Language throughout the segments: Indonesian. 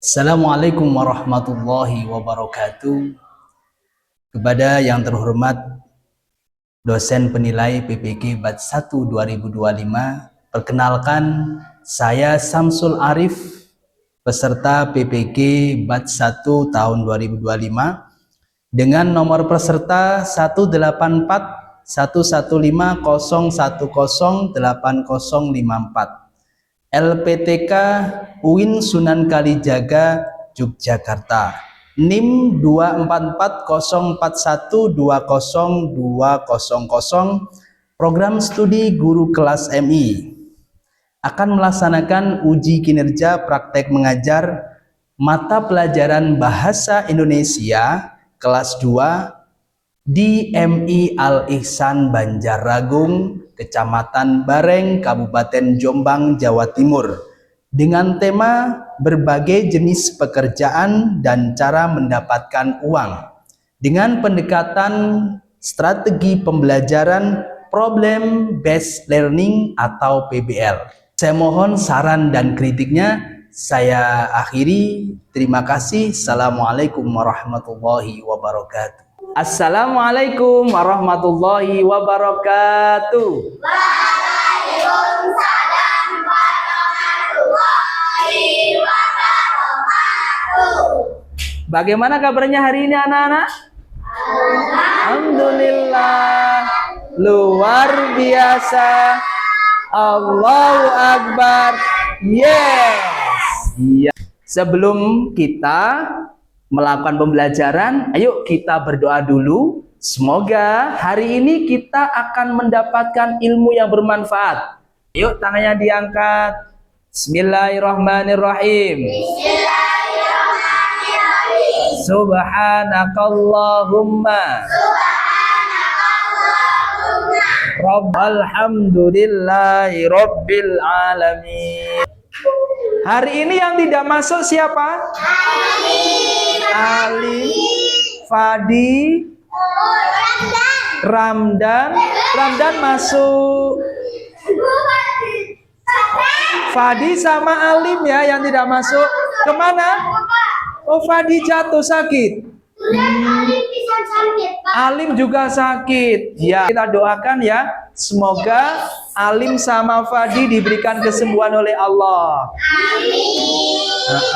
Assalamualaikum warahmatullahi wabarakatuh. Kepada yang terhormat dosen penilai PPG Batch 1 2025, perkenalkan saya Samsul Arif, peserta PPG Batch 1 tahun 2025 dengan nomor peserta 1841150108054. LPTK UIN Sunan Kalijaga Yogyakarta, NIM 24404120200, program studi guru kelas MI, akan melaksanakan uji kinerja praktek mengajar mata pelajaran Bahasa Indonesia kelas 2 di MI Al Ihsan Banjarragung, Kecamatan Bareng, Kabupaten Jombang, Jawa Timur, dengan tema berbagai jenis pekerjaan dan cara mendapatkan uang, dengan pendekatan strategi pembelajaran Problem Based Learning atau PBL. Saya mohon saran dan kritiknya. Saya akhiri. Terima kasih. Assalamualaikum warahmatullahi wabarakatuh. Assalamualaikum warahmatullahi wabarakatuh. Waalaikumsalam warahmatullahi wabarakatuh. Bagaimana kabarnya hari ini anak-anak? Alhamdulillah. Luar biasa. Allahu Akbar. Yes. Iya. Sebelum kita melakukan pembelajaran, ayo kita berdoa dulu. Semoga hari ini kita akan mendapatkan ilmu yang bermanfaat. Yuk, tangannya diangkat. Bismillahirrahmanirrahim. Bismillahirrahmanirrahim. Subhanakallahumma Rabbal hamdulillahi rabbil alamin. Hari ini yang tidak masuk siapa? Ali, Fadi, Ramdan masuk. Fadi sama Alim ya yang tidak masuk. Kemana? Oh, Fadi jatuh sakit. Alim juga sakit. Ya, kita doakan ya. Semoga Alim sama Fadi diberikan kesembuhan oleh Allah.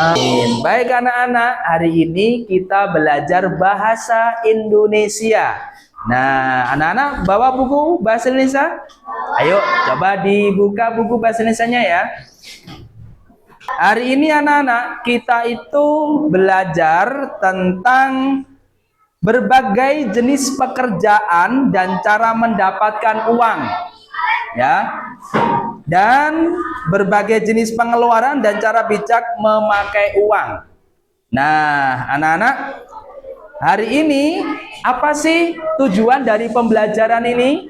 Amin. Baik anak-anak, hari ini kita belajar bahasa Indonesia. Nah, anak-anak bawa buku bahasa Indonesia? Ayo, coba dibuka buku bahasa Indonesianya ya. Hari ini anak-anak, kita itu belajar tentang berbagai jenis pekerjaan dan cara mendapatkan uang. Ya. Dan berbagai jenis pengeluaran dan cara bijak memakai uang. Nah, anak-anak, hari ini apa sih tujuan dari pembelajaran ini?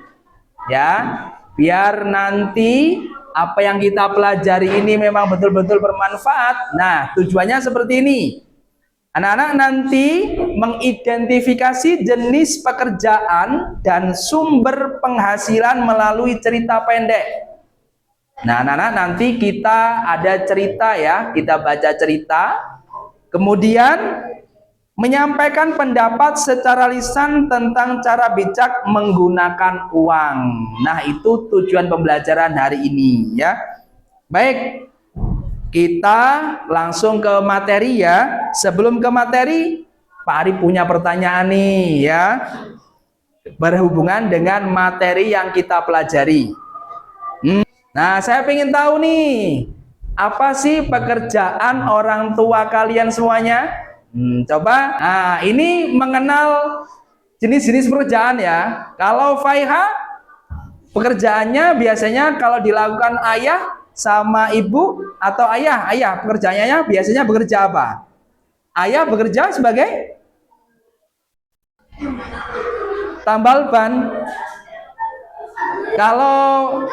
Ya, biar nanti apa yang kita pelajari ini memang betul-betul bermanfaat. Nah, tujuannya seperti ini. Anak-anak nanti mengidentifikasi jenis pekerjaan dan sumber penghasilan melalui cerita pendek. Nah, anak-anak nanti kita ada cerita ya, kita baca cerita, kemudian menyampaikan pendapat secara lisan tentang cara bijak menggunakan uang. Nah, itu tujuan pembelajaran hari ini ya. Baik, kita langsung ke materi ya. Sebelum ke materi, Pak Ari punya pertanyaan nih ya, berhubungan dengan materi yang kita pelajari. Nah, saya ingin tahu nih, apa sih pekerjaan orang tua kalian semuanya? Coba, nah ini mengenal jenis-jenis pekerjaan ya. Kalau Faiha, pekerjaannya biasanya kalau dilakukan ayah sama ibu atau ayah pekerjaannya biasanya bekerja apa? Ayah bekerja sebagai tambal ban. Kalau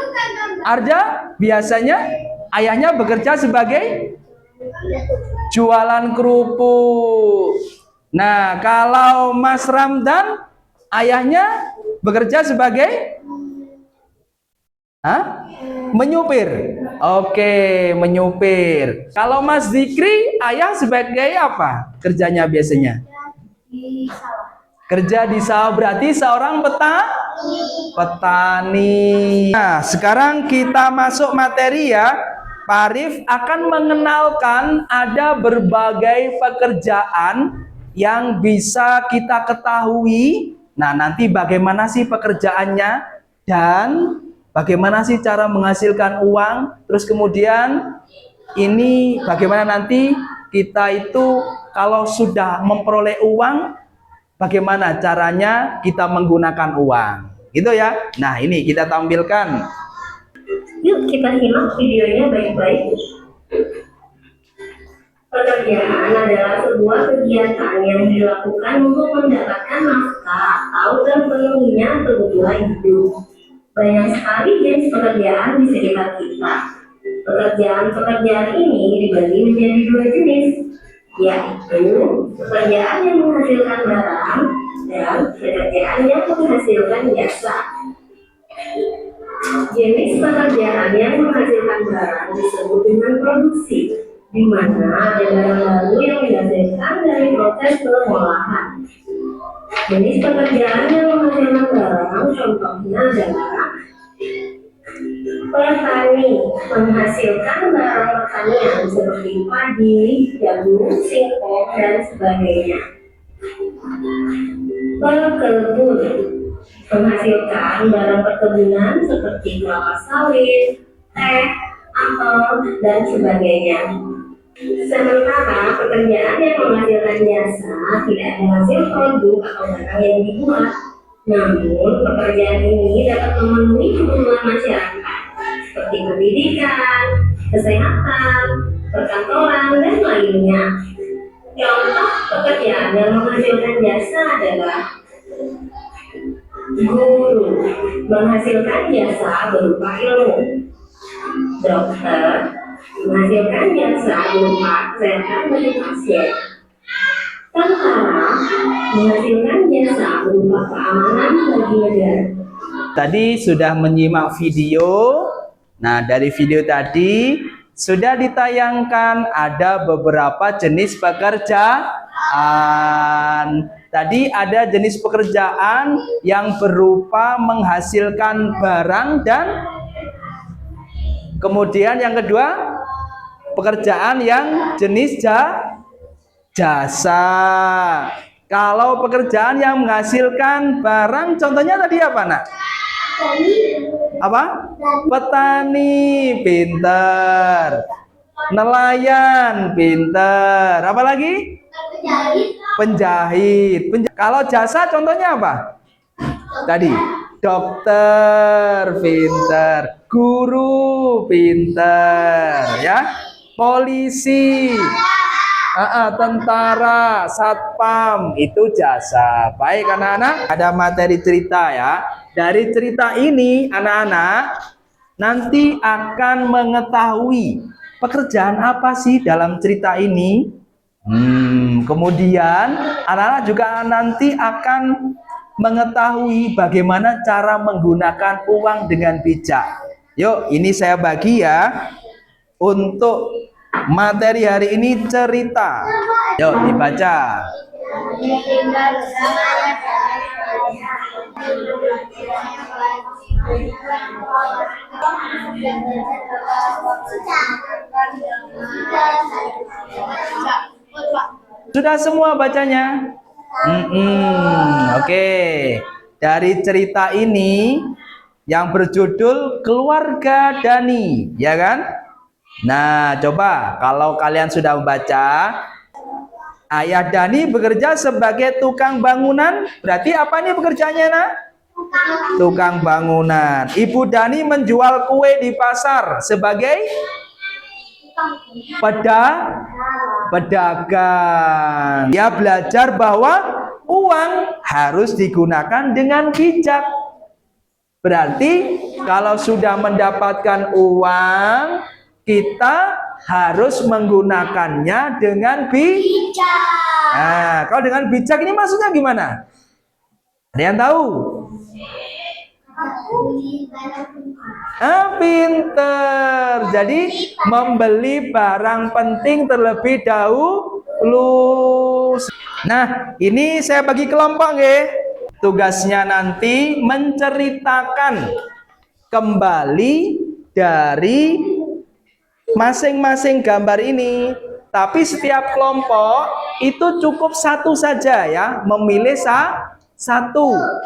Arja biasanya ayahnya bekerja sebagai jualan kerupuk. Nah, kalau Mas Ramdan ayahnya bekerja sebagai Hah? Menyupir. Oke, menyupir. Kalau Mas Zikri, ayah sebagai apa kerjanya biasanya? Di sawah. Kerja di sawah, berarti seorang petani. Nah, sekarang kita masuk materi ya. Pak Arif akan mengenalkan ada berbagai pekerjaan yang bisa kita ketahui. Nah, nanti bagaimana sih pekerjaannya dan bagaimana sih cara menghasilkan uang. Terus kemudian ini bagaimana nanti kita itu kalau sudah memperoleh uang, bagaimana caranya kita menggunakan uang, gitu ya. Nah, ini kita tampilkan. Yuk kita simak videonya baik-baik. Pekerjaan adalah sebuah kegiatan yang dilakukan untuk mendapatkan nafkah atau terpenuhinya kebutuhan hidup. Banyak sekali jenis pekerjaan di sekitar kita. Pekerjaan-pekerjaan ini dibagi menjadi dua jenis, yaitu pekerjaan yang menghasilkan barang dan pekerjaan yang menghasilkan jasa. Jenis pekerjaan yang menghasilkan barang disebut dengan produksi, di mana ada barang baru yang dihasilkan dari proses pengolahan. Jenis pekerjaan yang menghasilkan barang contohnya adalah petani, menghasilkan barang pertanian seperti padi, jagung, singkong, dan sebagainya. Pekebun, menghasilkan barang perkebunan seperti kelapa sawit, teh, apel, dan sebagainya. Sementara pekerjaan yang menghasilkan jasa tidak ada hasil produk atau barang yang dibuat, namun pekerjaan ini dapat memenuhi kebutuhan masyarakat seperti pendidikan, kesehatan, perkantoran, dan lainnya. Contoh pekerjaan yang menghasilkan jasa adalah guru, menghasilkan jasa berupa ilmu. Dokter, menghasilkan jasa berupa kesehatan bagi pasien. Tentara, menghasilkan jasa berupa keamanan bagi negara. Tadi sudah menyimak video. Nah, dari video tadi sudah ditayangkan ada beberapa jenis pekerjaan. Tadi ada jenis pekerjaan yang berupa menghasilkan barang dan kemudian yang kedua pekerjaan yang jenis jasa. Kalau pekerjaan yang menghasilkan barang contohnya tadi apa, Nak? Apa? Petani, pinter. Nelayan, pinter. Apa lagi? Penjahit. Kalau jasa contohnya apa? Tadi dokter, pinter. Guru, pinter, ya. Polisi, tentara, satpam, itu jasa. Baik anak-anak, ada materi cerita ya. Dari cerita ini anak-anak nanti akan mengetahui pekerjaan apa sih dalam cerita ini. Kemudian anak-anak juga nanti akan mengetahui bagaimana cara menggunakan uang dengan bijak. Yuk, ini saya bagi ya. Untuk materi hari ini cerita. Yuk dibaca. Sudah semua bacanya? Oke. Dari cerita ini yang berjudul Keluarga Dani, ya kan? Nah, coba kalau kalian sudah membaca, Ayah Dani bekerja sebagai tukang bangunan. Berarti apa nih pekerjaannya, Nak? Tukang bangunan. Ibu Dani menjual kue di pasar sebagai pedagang. Dia belajar bahwa uang harus digunakan dengan bijak. Berarti kalau sudah mendapatkan uang, kita harus menggunakannya dengan bijak. Nah, kalau dengan bijak ini maksudnya gimana? Ada yang tahu? Pinter. Jadi membeli barang penting terlebih dahulu. Nah, ini saya bagi kelompok nggih. Tugasnya nanti menceritakan kembali dari masing-masing gambar ini. Tapi setiap kelompok itu cukup satu saja ya, memilih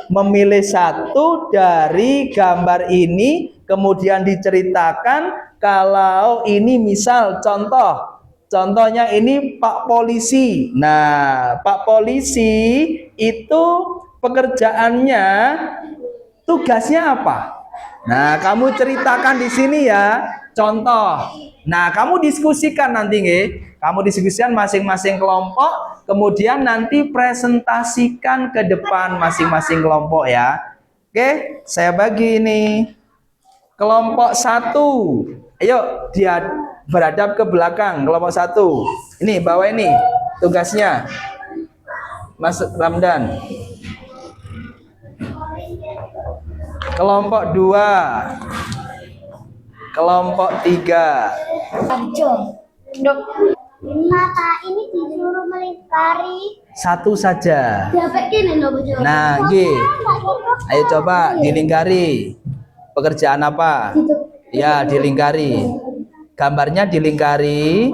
memilih satu dari gambar ini, kemudian diceritakan kalau ini misal contohnya ini Pak Polisi. Nah, Pak Polisi itu pekerjaannya, tugasnya apa? Nah, kamu ceritakan di sini ya, contoh. Nah, kamu diskusikan nanti nggih. Kamu diskusikan masing-masing kelompok, kemudian nanti presentasikan ke depan masing-masing kelompok ya. Oke, saya bagi ini. Kelompok 1. Ayo dia beradab ke belakang, kelompok 1. Ini bawa ini tugasnya. Mas Ramdan. Kelompok 2. Kelompok 3. Mata ini disuruh melingkari Satu saja. gini loh, Bu. Nah, ayo coba dilingkari. Pekerjaan apa? Ya, dilingkari. Gambarnya dilingkari.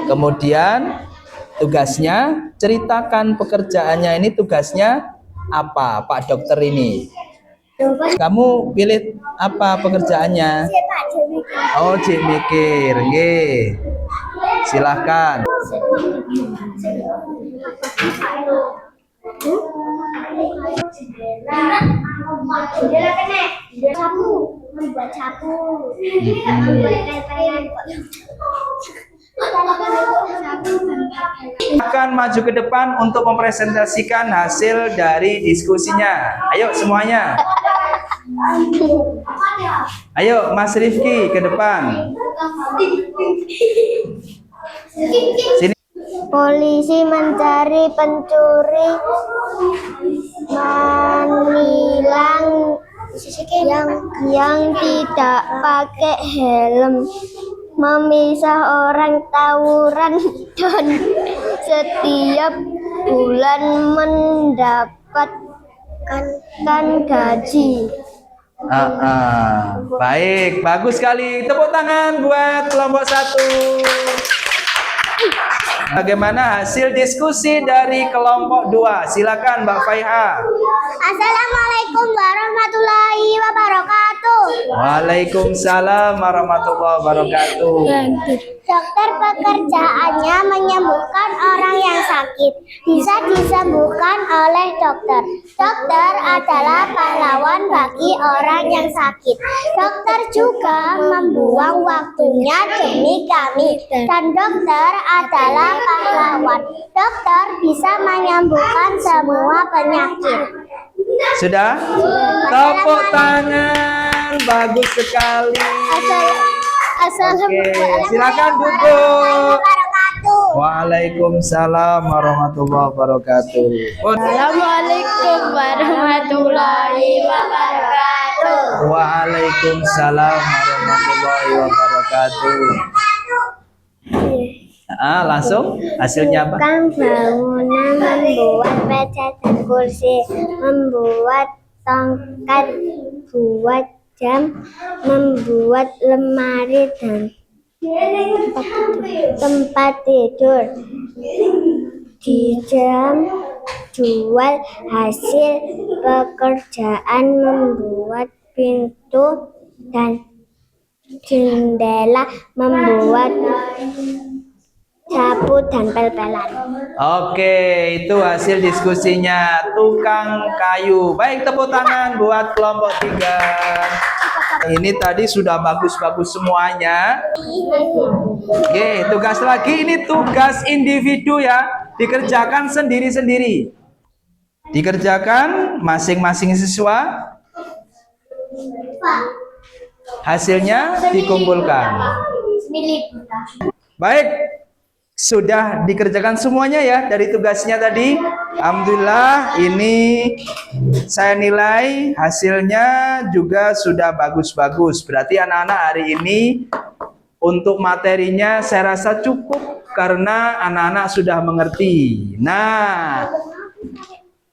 Kemudian tugasnya ceritakan pekerjaannya ini, tugasnya apa Pak Dokter ini. Kamu pilih apa pekerjaannya? Oh, cik mikir. Nggih. Silahkan. Sapu, membuat sapu. Akan maju ke depan untuk mempresentasikan hasil dari diskusinya. Ayo semuanya. Ayo Mas Rifki ke depan. Sini. Polisi mencari pencuri menilang yang tidak pakai helm, memisah orang tawuran dan setiap bulan mendapatkan gaji. Baik, bagus sekali. Tepuk tangan buat kelompok 1. Bagaimana hasil diskusi dari kelompok 2? Silakan Mbak Faiha. Assalamualaikum warahmatullahi wabarakatuh. Waalaikumsalam warahmatullahi wabarakatuh. Dokter pekerjaannya menyembuhkan orang yang sakit, bisa disembuhkan oleh dokter. Dokter adalah pahlawan bagi orang yang sakit. Dokter juga membuang waktunya demi kami, dan dokter adalah pahlawan. Dokter bisa menyembuhkan semua penyakit. Sudah? Tepuk tangan. Bagus sekali. Oke, silakan duduk. Waalaikumsalam warahmatullahi wabarakatuh. Assalamualaikum warahmatullahi wabarakatuh. Waalaikumsalam warahmatullahi wabarakatuh. Langsung hasilnya apa? Tukang bangunan membuat meja dan kursi, membuat tongkat, buat jam, membuat lemari dan tempat tidur. Di jam jual hasil pekerjaan, membuat pintu dan jendela, membuat sapu dan pel-pelan. Oke, itu hasil diskusinya tukang kayu. Baik, tepuk tangan buat kelompok 3. Ini tadi sudah bagus-bagus semuanya. Oke, tugas lagi, ini tugas individu ya. Dikerjakan sendiri-sendiri. Dikerjakan masing-masing siswa. Hasilnya dikumpulkan. Baik. Sudah dikerjakan semuanya ya dari tugasnya tadi. Alhamdulillah, ini saya nilai hasilnya juga sudah bagus-bagus. Berarti anak-anak hari ini untuk materinya saya rasa cukup karena anak-anak sudah mengerti. Nah,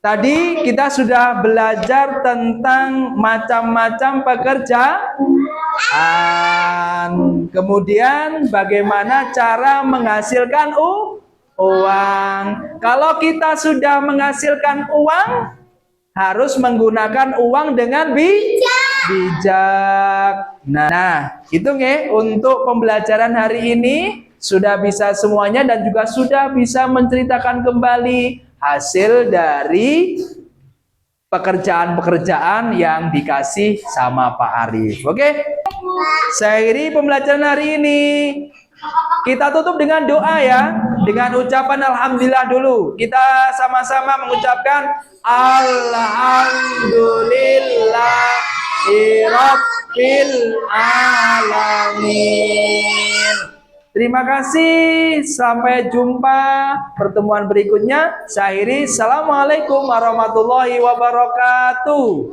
tadi kita sudah belajar tentang macam-macam pekerjaan. Kemudian bagaimana cara menghasilkan uang. Kalau kita sudah menghasilkan uang, harus menggunakan uang dengan bijak. Nah, itu nge untuk pembelajaran hari ini sudah bisa semuanya dan juga sudah bisa menceritakan kembali hasil dari pekerjaan-pekerjaan yang dikasih sama Pak Arif. Oke? Saya akhiri pembelajaran hari ini. Kita tutup dengan doa ya, dengan ucapan alhamdulillah dulu. Kita sama-sama mengucapkan alhamdulillahirabbil alamin. Terima kasih, sampai jumpa pertemuan berikutnya. Saya akhiri, assalamualaikum warahmatullahi wabarakatuh.